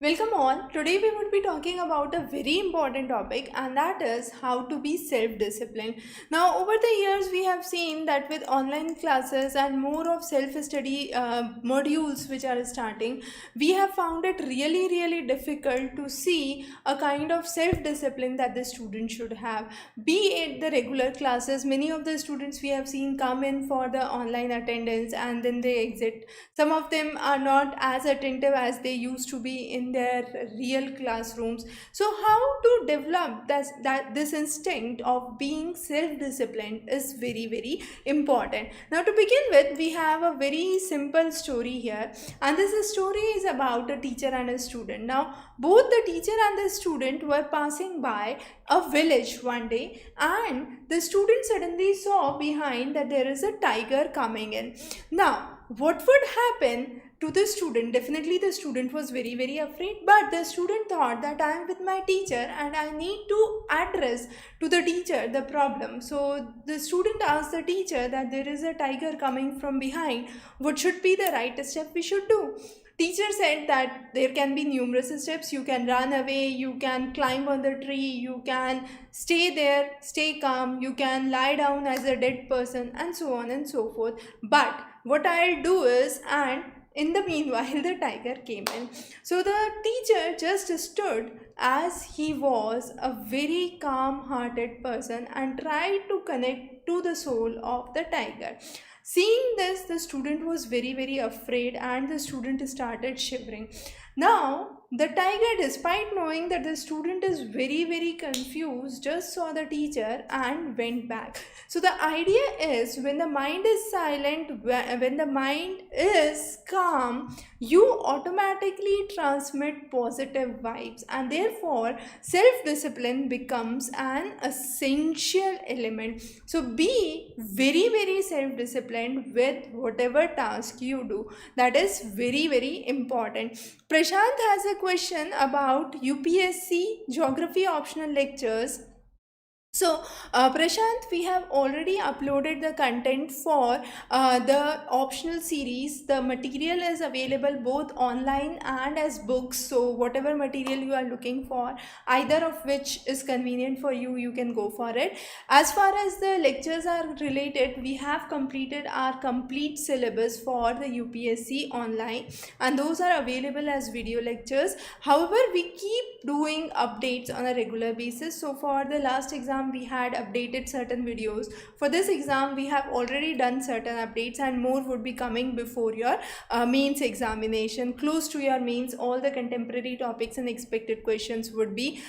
Welcome all. Today we would be talking about a very important topic, and that is how to be self-disciplined. Now over the years we have seen that with online classes and more of self-study modules which are starting, we have found it really difficult to see a kind of self-discipline that the student should have. Be it the regular classes, many of the students we have seen come in for the online attendance and then they exit. Some of them are not as attentive as they used to be in their real classrooms. So how to develop this instinct of being self-disciplined is very important. Now to begin with, we have a very simple story here, and this story is about a teacher and a student. Now both the teacher and the student were passing by a village one day, and the student suddenly saw behind that there is a tiger coming in. Now what would happen to the student? Definitely the student was very afraid, but the student thought that I am with my teacher and I need to address to the teacher the problem. So the student asked the teacher that there is a tiger coming from behind, what should be the right step we should do? Teacher said that there can be numerous steps. You can run away, you can climb on the tree, you can stay there, stay calm, you can lie down as a dead person, and so on and so forth. But what I'll do is, and in the meanwhile the tiger came in. So the teacher just stood as he was a very calm hearted person and tried to connect to the soul of the tiger. Seeing this, the student was very afraid and the student started shivering. Now the tiger, despite knowing that the student is very confused, just saw the teacher and went back. So the idea is, when the mind is silent, when the mind is calm, you automatically transmit positive vibes, and therefore self-discipline becomes an essential element. So be very self-disciplined with whatever task you do. That is very important. Prashant has a question about UPSC geography optional lectures. So Prashant, we have already uploaded the content for the optional series. The material is available both online and as books. So whatever material you are looking for, either of which is convenient for you, you can go for it. As far as the lectures are related, we have completed our complete syllabus for the UPSC online, and those are available as video lectures. However, we keep doing updates on a regular basis. So for the last exam we had updated certain videos. For this exam we have already done certain updates, and more would be coming before your mains examination. Close to your mains, all the contemporary topics and expected questions would be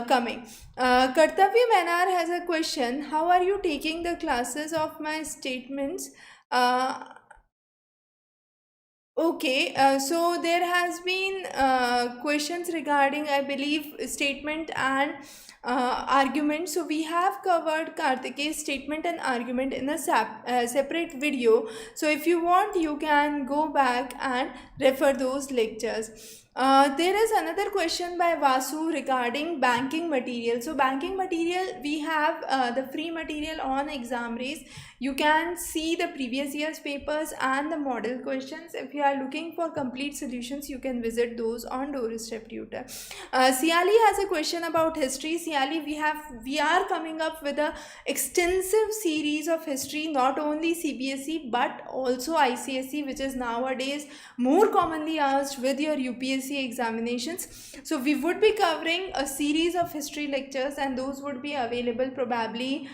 coming. Kartavya Manar has a question: how are you taking the classes of my statements? Okay, so there has been questions regarding, I believe, statement and argument. So we have covered Kartike's statement and argument in a separate video. So if you want, you can go back and refer those lectures. There is another question by Vasu regarding banking material. So banking material, we have the free material on Examrace. You can see the previous year's papers and the model questions. If you are looking for complete solutions, you can visit those on Doorstep Tutor. Siali has a question about history. Siali, we are coming up with a extensive series of history, not only CBSE but also ICSE, which is nowadays more commonly asked with your UPSC examinations. So we would be covering a series of history lectures, and those would be available probably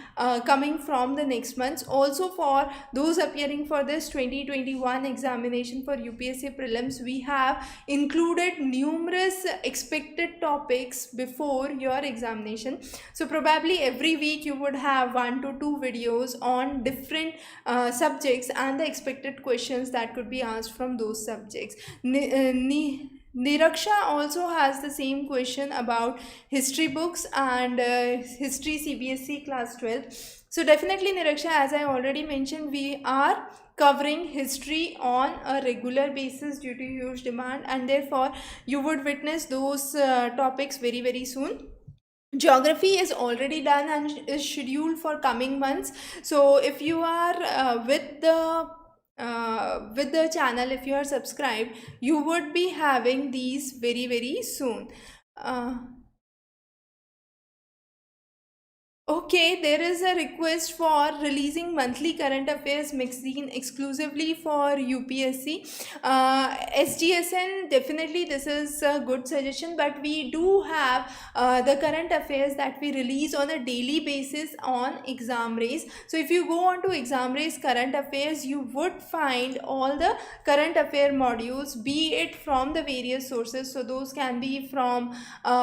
coming from the next month. Also for those appearing for this 2021 examination for UPSC prelims, we have included numerous expected topics before your examination. So probably every week you would have 1 to 2 videos on different subjects and the expected questions that could be asked from those subjects. Niraksha also has the same question about history books and history CBSE class 12. So definitely, Niraksha, as I already mentioned, we are covering history on a regular basis due to huge demand, and therefore you would witness those topics very soon. Geography is already done and is scheduled for coming months. So if you are with the with the channel, if you are subscribed, you would be having these very very soon. uh, Okay, there is a request for releasing monthly current affairs magazine exclusively for UPSC. SGSN, definitely this is a good suggestion, but we do have the current affairs that we release on a daily basis on Examrace. So if you go on to Examrace current affairs, you would find all the current affair modules, be it from the various sources. So those can be from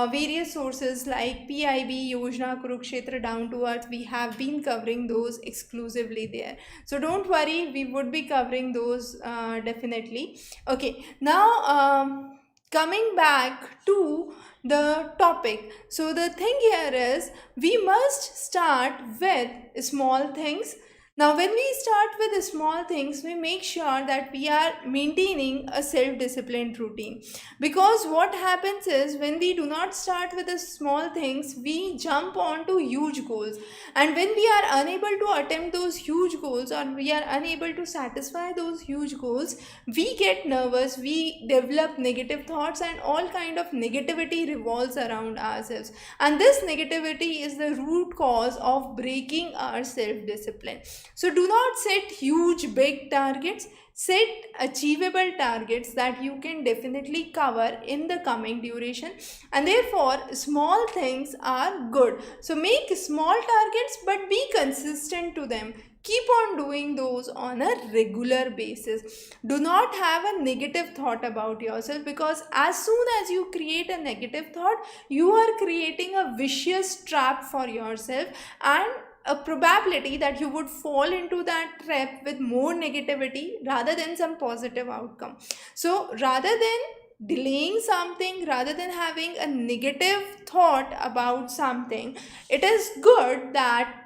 various sources like PIB, Yojana, Kurukshetra, down to earth. We have been covering those exclusively there. So don't worry, we would be covering those definitely. Okay, now coming back to the topic. So the thing here is we must start with small things. Now, when we start with the small things, we make sure that we are maintaining a self-disciplined routine. Because what happens is when we do not start with the small things, we jump on to huge goals. And when we are unable to attempt those huge goals, or we are unable to satisfy those huge goals, we get nervous, we develop negative thoughts, and all kind of negativity revolves around ourselves. And this negativity is the root cause of breaking our self-discipline. So do not set huge big targets. Set achievable targets that you can definitely cover in the coming duration, and therefore small things are good. So make small targets but be consistent to them. Keep on doing those on a regular basis. Do not have a negative thought about yourself, because as soon as you create a negative thought, you are creating a vicious trap for yourself, and a probability that you would fall into that trap with more negativity rather than some positive outcome. So rather than delaying something, rather than having a negative thought about something, it is good that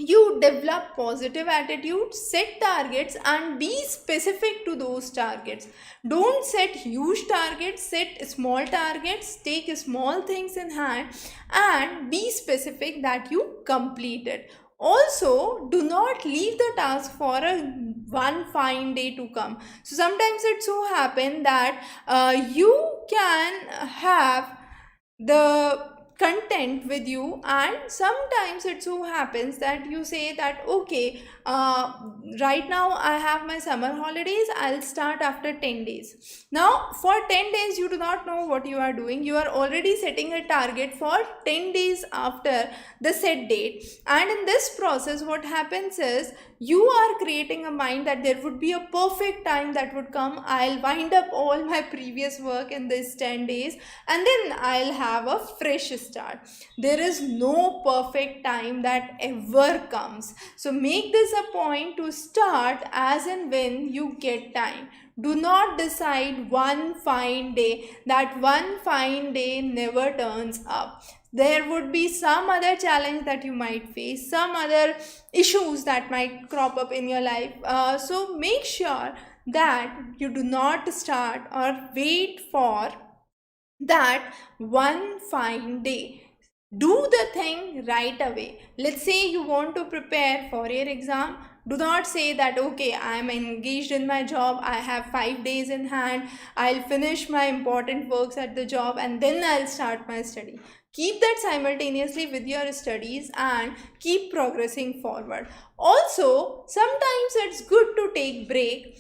you develop positive attitude, set targets, and be specific to those targets. Don't set huge targets, set small targets, take small things in hand, and be specific that you complete it. Also, do not leave the task for a one fine day to come. So sometimes it so happen that you can have the content with you, and sometimes it so happens that you say that okay, right now I have my summer holidays, I'll start after 10 days. Now for 10 days you do not know what you are doing, you are already setting a target for 10 days after the set date, and in this process what happens is you are creating a mind that there would be a perfect time that would come, I'll wind up all my previous work in this 10 days, and then I'll have a fresh start. There is no perfect time that ever comes. So make this a point to start as and when you get time. Do not decide one fine day. That one fine day never turns up. There would be some other challenge that you might face, some other issues that might crop up in your life. So make sure that you do not start or wait for that one fine day. Do the thing right away. Let's say you want to prepare for your exam. Do not say that okay, I am engaged in my job, I have 5 days in hand, I'll finish my important works at the job and then I'll start my study. Keep that simultaneously with your studies and keep progressing forward. Also, sometimes it's good to take break.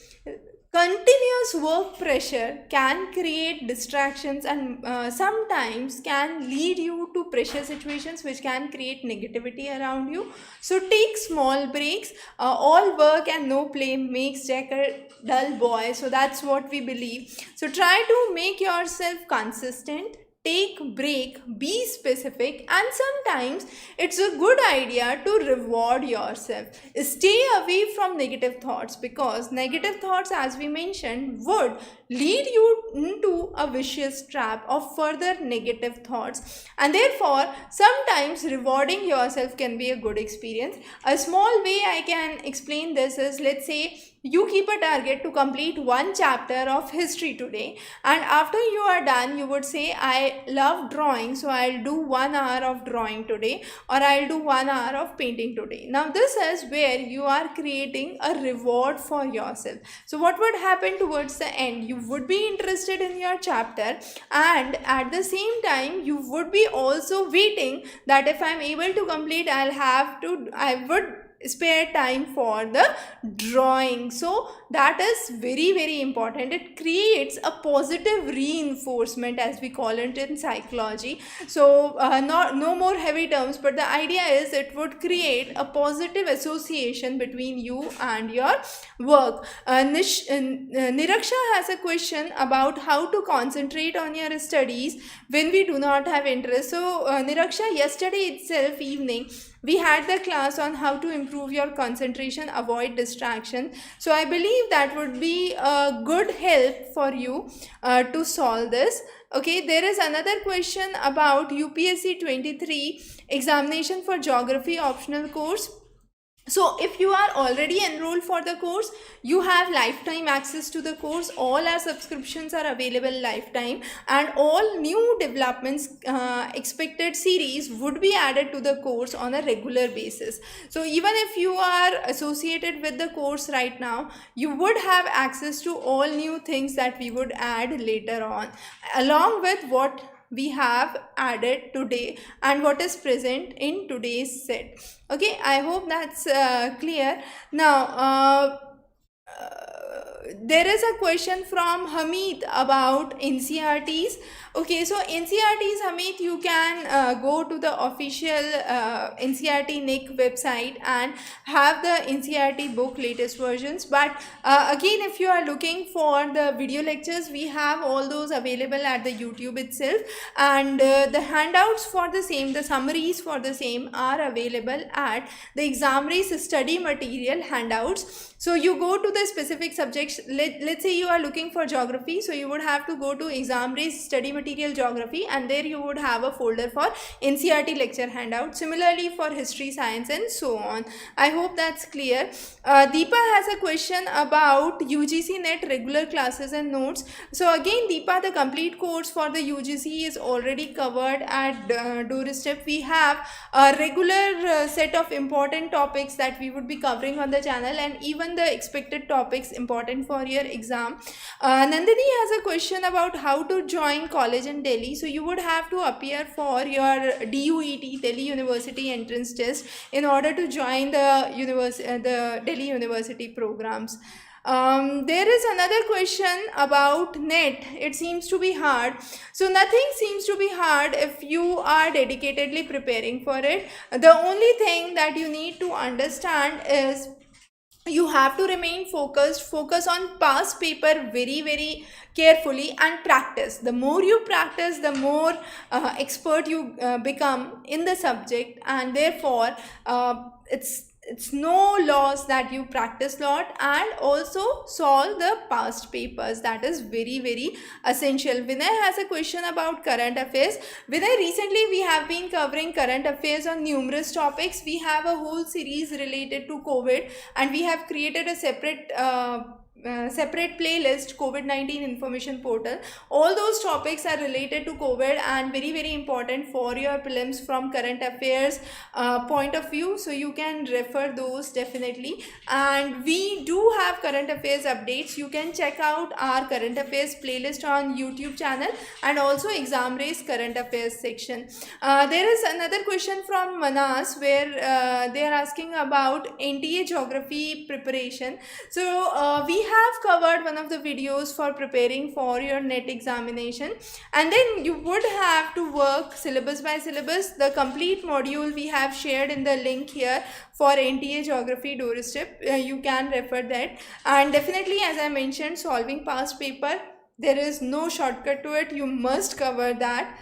Continuous work pressure can create distractions, and sometimes can lead you to pressure situations which can create negativity around you. So take small breaks. All work and no play makes Jack a dull boy. So that's what we believe. So try to make yourself consistent. Take break, be specific, and sometimes it's a good idea to reward yourself. Stay away from negative thoughts, because negative thoughts, as we mentioned, would lead you into a vicious trap of further negative thoughts, and therefore sometimes rewarding yourself can be a good experience. A small way I can explain this is, let's say you keep a target to complete one chapter of history today, and after you are done you would say, I love drawing, so I'll do 1 hour of drawing today, or I'll do 1 hour of painting today. Now this is where you are creating a reward for yourself. So what would happen towards the end? You would be interested in your chapter, and at the same time you would be also waiting that if I'm able to complete, I would spare time for the drawing. So that is very very important. It creates a positive reinforcement, as we call it in psychology. So no more heavy terms, but the idea is it would create a positive association between you and your work. Niraksha has a question about how to concentrate on your studies when we do not have interest. So Niraksha, yesterday itself evening we had the class on how to improve your concentration, avoid distraction. So I believe that would be a good help for you to solve this. Okay, there is another question about UPSC 23 examination for geography optional course. So if you are already enrolled for the course, you have lifetime access to the course. All our subscriptions are available lifetime, and all new developments, expected series would be added to the course on a regular basis. So even if you are associated with the course right now, you would have access to all new things that we would add later on, along with what we have added today and what is present in today's set. Okay, I hope that's clear. Now there is a question from Hamid about NCRTs. Okay, so NCRTs, Hamid, you can go to the official NCRT NIC website and have the NCRT book latest versions. But again, if you are looking for the video lectures, we have all those available at the YouTube itself, and the handouts for the same, the summaries for the same are available at the Examrace study material handouts. So you go to the specific subjects. Let's say you are looking for geography, so you would have to go to Examrace study material geography, and there you would have a folder for NCRT lecture handout. Similarly for history, science and so on. I hope that's clear. Deepa has a question about UGC NET regular classes and notes. So again, Deepa, the complete course for the UGC is already covered at doorstep. We have a regular set of important topics that we would be covering on the channel, and even the expected topics important for your exam. Nandini has a question about how to join college in Delhi. So you would have to appear for your DUET, Delhi University entrance test, in order to join the Delhi University programs. There is another question about NET. It seems to be hard. So nothing seems to be hard if you are dedicatedly preparing for it. The only thing that you need to understand is you have to remain focus on past paper very very carefully, and practice. The more you practice, the more expert you become in the subject, and therefore it's no loss that you practice lot and also solve the past papers. That is very very essential. Vinay has a question about current affairs. Vinay, recently we have been covering current affairs on numerous topics. We have a whole series related to COVID, and we have created a separate playlist, COVID-19 information portal. All those topics are related to COVID and very very important for your prelims from current affairs point of view, so you can refer those definitely. And we do have current affairs updates. You can check out our current affairs playlist on YouTube channel, and also Examrace current affairs section. There is another question from Manas where they are asking about NTA geography preparation. So we have covered one of the videos for preparing for your NET examination, and then you would have to work syllabus by syllabus. The complete module we have shared in the link here for NTA geography doorstep. You can refer that, and definitely, as I mentioned, solving past paper, there is no shortcut to it. You must cover that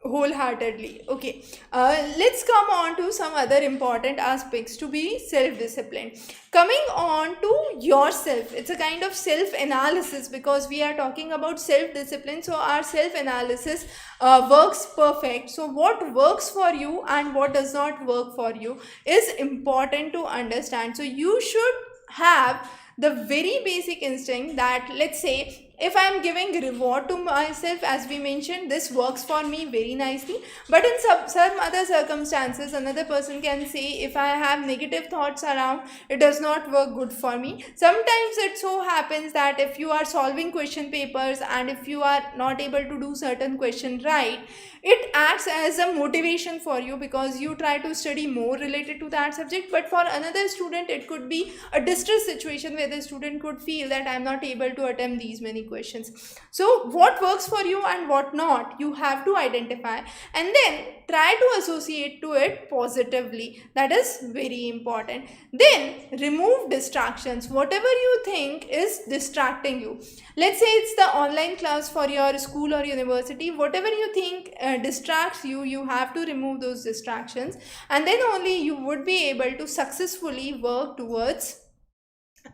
wholeheartedly. Okay, let's come on to some other important aspects to be self-disciplined. Coming on to yourself, it's a kind of self-analysis because we are talking about self-discipline. So our self-analysis works perfect. So what works for you and what does not work for you is important to understand. So you should have the very basic instinct that, let's say, if I'm giving reward to myself, as we mentioned, this works for me very nicely. But in some other circumstances, another person can say, if I have negative thoughts around, it does not work good for me. Sometimes it so happens that if you are solving question papers and if you are not able to do certain question right, it acts as a motivation for you because you try to study more related to that subject. But for another student, it could be a distress situation where the student could feel that I'm not able to attempt these many questions. So what works for you and what not, you have to identify and then try to associate to it positively. That is very important. Then remove distractions, whatever you think is distracting you. Let's say it's the online class for your school or university, whatever you think distracts you, you have to remove those distractions, and then only you would be able to successfully work towards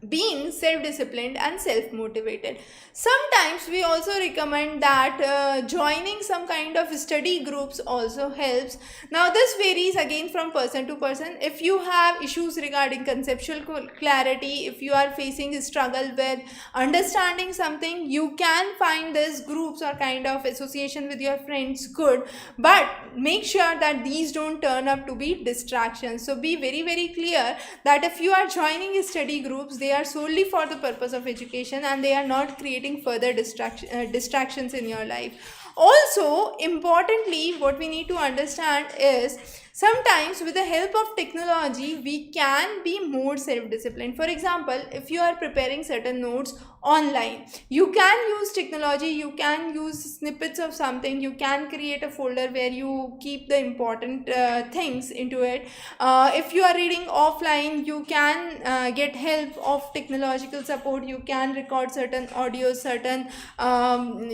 being self-disciplined and self-motivated. Sometimes we also recommend that joining some kind of study groups also helps. Now this varies again from person to person. If you have issues regarding conceptual clarity, if you are facing a struggle with understanding something, you can find these groups or kind of association with your friends good, but make sure that these don't turn up to be distractions. So be very, very clear that if you are joining study groups, they are solely for the purpose of education and they are not creating further distractions in your life. Also, importantly, what we need to understand is sometimes with the help of technology, we can be more self-disciplined. For example, if you are preparing certain notes online, you can use technology, you can use snippets of something, you can create a folder where you keep the important things into it. If you are reading offline, you can get help of technological support, you can record certain audios, certain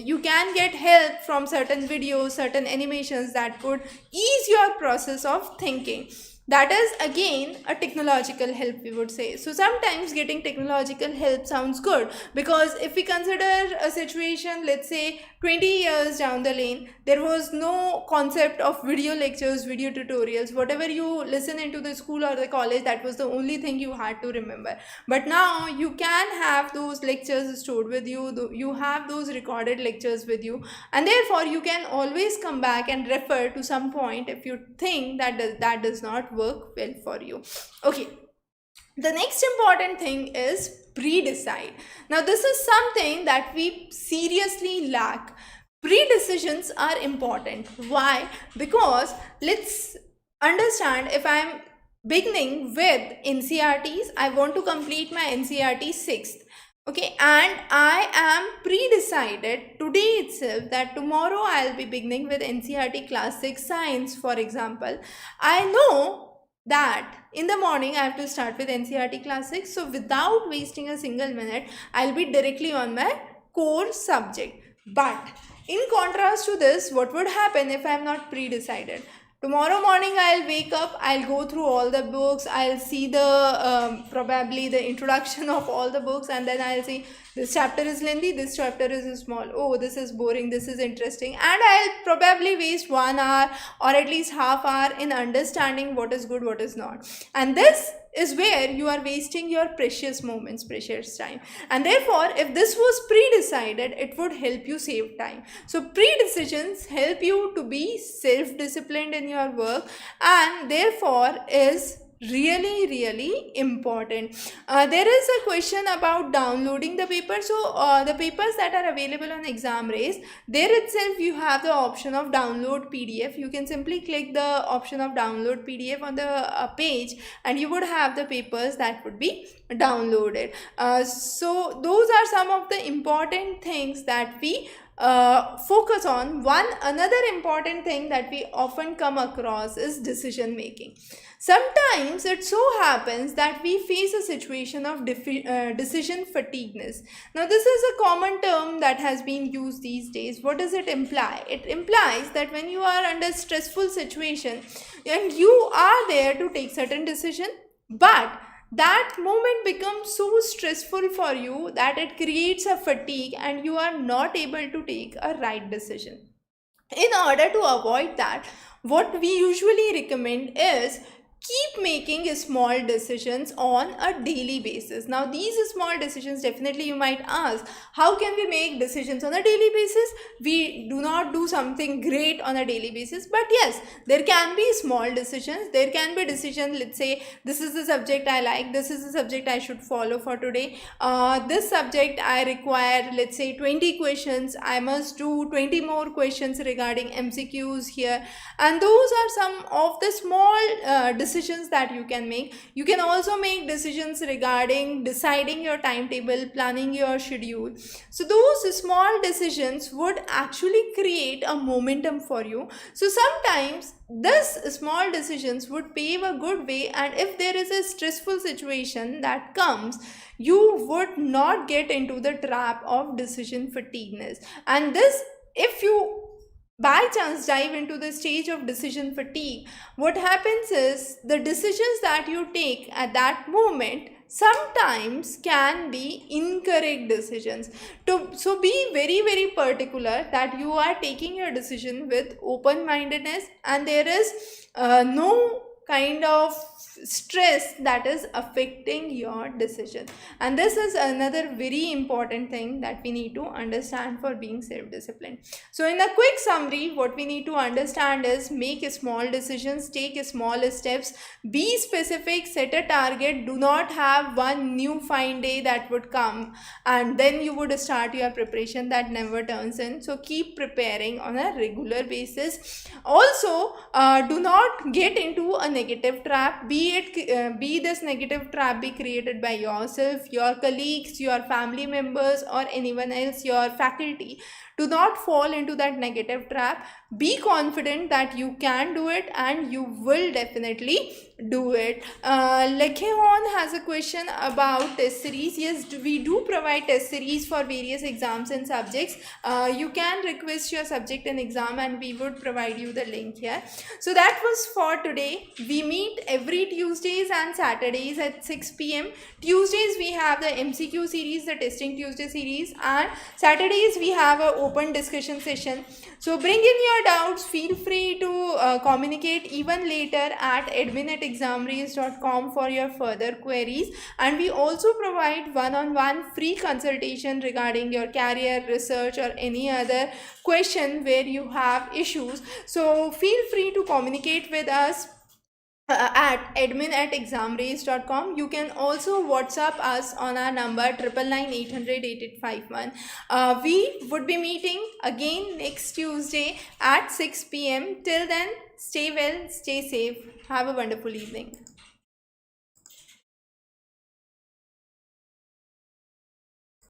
you can get help from certain videos, certain animations that could ease your process of thinking. That is again a technological help, we would say. So sometimes getting technological help sounds good, because if we consider a situation, let's say 20 years down the lane, there was no concept of video lectures, video tutorials. Whatever you listen into the school or the college, that was the only thing you had to remember. But now you can have those lectures stored with you, you have those recorded lectures with you, and therefore you can always come back and refer to some point if you think that does not work well for you. Okay, the next important thing is pre-decide. Now this is something that we seriously lack. Pre-decisions are important. Why? Because let's understand, if I'm beginning with NCRTs, I want to complete my NCRT 6th. Okay, and I am pre-decided today itself that tomorrow I'll be beginning with NCRT class 6 science, for example. I know that in the morning I have to start with NCRT class 6, so without wasting a single minute, I'll be directly on my core subject. But in contrast to this, what would happen if I'm not pre-decided? Tomorrow morning I'll wake up, I'll go through all the books, I'll see the probably the introduction of all the books, and then I'll see this chapter is lengthy, this chapter is small, oh this is boring, this is interesting, and I'll probably waste 1 hour or at least half hour in understanding what is good, what is not. And this is where you are wasting your precious moments, precious time. And therefore, if this was pre-decided, it would help you save time. So pre-decisions help you to be self-disciplined in your work, and therefore is really, really important. There is a question about downloading the paper. So the papers that are available on Examrace, there itself you have the option of download PDF. You can simply click the option of download PDF on the page, and you would have the papers that would be downloaded. So those are some of the important things that we focus on. Another important thing that we often come across is decision making. Sometimes it so happens that we face a situation of decision fatigueness. Now this is a common term that has been used these days. What does it imply? It implies that when you are under stressful situation and you are there to take certain decision, but that moment becomes so stressful for you that it creates a fatigue and you are not able to take a right decision. In order to avoid that, what we usually recommend is keep making small decisions on a daily basis. Now these small decisions, definitely you might ask, how can we make decisions on a daily basis? We do not do something great on a daily basis, but yes, there can be small decisions. There can be decisions, let's say this is the subject I like, this is the subject I should follow for today, this subject I require, let's say 20 questions, I must do 20 more questions regarding MCQs here. And those are some of the small decisions that you can make. You can also make decisions regarding deciding your timetable, planning your schedule. So those small decisions would actually create a momentum for you. So sometimes this small decisions would pave a good way, and if there is a stressful situation that comes, you would not get into the trap of decision fatigueness. And this, if you by chance dive into the stage of decision fatigue, what happens is the decisions that you take at that moment sometimes can be incorrect decisions. So be very particular that you are taking your decision with open mindedness, and there is no kind of stress that is affecting your decision. And this is another very important thing that we need to understand for being self-disciplined. So in a quick summary, what we need to understand is make small decisions, take small steps, be specific, set a target. Do not have one new fine day that would come and then you would start your preparation. That never turns in. So keep preparing on a regular basis. Also, do not get into a negative trap. Be this negative trap be created by yourself, your colleagues, your family members, or anyone else, your faculty. Do not fall into that negative trap. Be confident that you can do it and you will definitely do it. Lekheon has a question about test series. Yes, we do provide test series for various exams and subjects. You can request your subject and exam and we would provide you the link here. So that was for today. We meet every Tuesdays and Saturdays at 6 p.m. Tuesdays we have the MCQ series, the Testing Tuesday series, and Saturdays we have a open discussion session. So bring in your doubts. Feel free to communicate even later at admin@examrace.com for your further queries. And we also provide one-on-one free consultation regarding your career, research, or any other question where you have issues. So feel free to communicate with us at admin@examrace.com. You can also WhatsApp us on our number 999-800-8851. We would be meeting again next Tuesday at 6 p.m. Till then, stay well, stay safe. Have a wonderful evening.